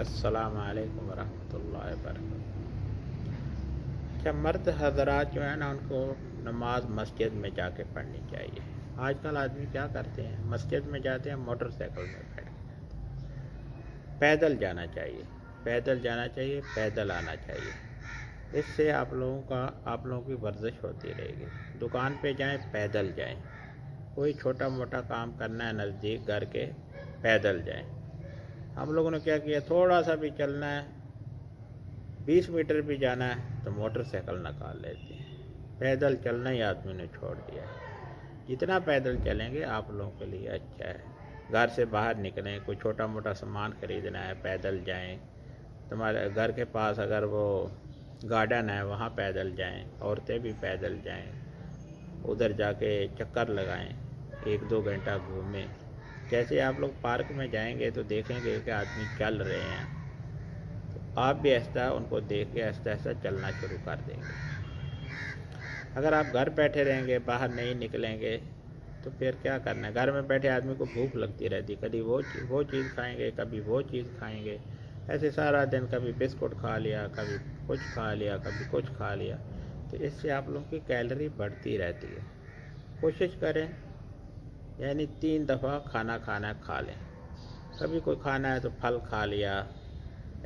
السلام علیکم ورحمۃ اللہ وبرکاتہ۔ اچھا، مرد حضرات جو ہیں نا، ان کو نماز مسجد میں جا کے پڑھنی چاہیے۔ آج کل آدمی کیا کرتے ہیں، مسجد میں جاتے ہیں موٹر سائیکل میں بیٹھ کے۔ پیدل جانا چاہیے، پیدل جانا چاہیے، پیدل آنا چاہیے۔ اس سے آپ لوگوں کی ورزش ہوتی رہے گی۔ دکان پہ جائیں، پیدل جائیں۔ کوئی چھوٹا موٹا کام کرنا ہے نزدیک گھر کے، پیدل جائیں۔ ہم لوگوں نے کیا کیا، تھوڑا سا بھی چلنا ہے، 20 میٹر بھی جانا ہے تو موٹر سائیکل نکال لیتے ہیں۔ پیدل چلنا ہی آدمی نے چھوڑ دیا ہے۔ جتنا پیدل چلیں گے آپ لوگوں کے لیے اچھا ہے۔ گھر سے باہر نکلیں، کوئی چھوٹا موٹا سامان خریدنا ہے، پیدل جائیں۔ تمہارے گھر کے پاس اگر وہ گارڈن ہے، وہاں پیدل جائیں۔ عورتیں بھی پیدل جائیں، ادھر جا کے چکر لگائیں، 1-2 گھنٹہ گھومیں۔ جیسے آپ لوگ پارک میں جائیں گے تو دیکھیں گے کہ آدمی چل رہے ہیں، تو آپ بھی آہستہ ان کو دیکھ کے آہستہ آہستہ چلنا شروع کر دیں گے۔ اگر آپ گھر بیٹھے رہیں گے، باہر نہیں نکلیں گے، تو پھر کیا کرنا ہے؟ گھر میں بیٹھے آدمی کو بھوک لگتی رہتی، کبھی وہ چیز کھائیں گے، کبھی وہ چیز کھائیں گے، ایسے سارا دن کبھی بسکٹ کھا لیا، کبھی کچھ کھا لیا، کبھی کچھ کھا لیا، تو اس سے آپ لوگوں کی کیلری بڑھتی رہتی ہے۔ کوشش کریں یعنی 3 دفعہ کھانا کھا لیں۔ کبھی کوئی کھانا ہے تو پھل کھا لیا،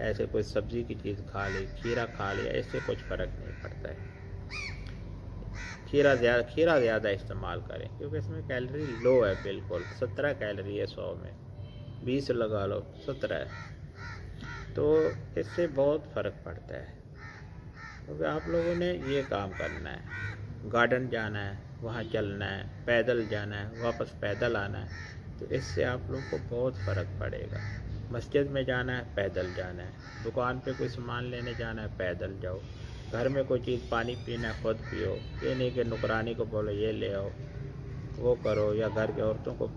ایسے کوئی سبزی کی چیز کھا لی، کھیرا کھا لیا، اس سے کچھ فرق نہیں پڑتا ہے۔ کھیرا زیادہ استعمال کریں، کیونکہ اس میں کیلری لو ہے، بالکل 17 کیلری ہے 100 میں، 20 لگا لو، 17 ہے، تو اس سے بہت فرق پڑتا ہے۔ کیونکہ آپ لوگوں نے یہ کام کرنا ہے، گارڈن جانا ہے، وہاں چلنا ہے، پیدل جانا ہے، واپس پیدل آنا ہے، تو اس سے آپ لوگوں کو بہت فرق پڑے گا۔ مسجد میں جانا ہے، پیدل جانا ہے۔ دکان پہ کوئی سامان لینے جانا ہے، پیدل جاؤ۔ گھر میں کوئی چیز پانی پینا ہے، خود پیو۔ یہ نہیں کہ نوکرانی کو بولو یہ لے آؤ، وہ کرو، یا گھر کی عورتوں کو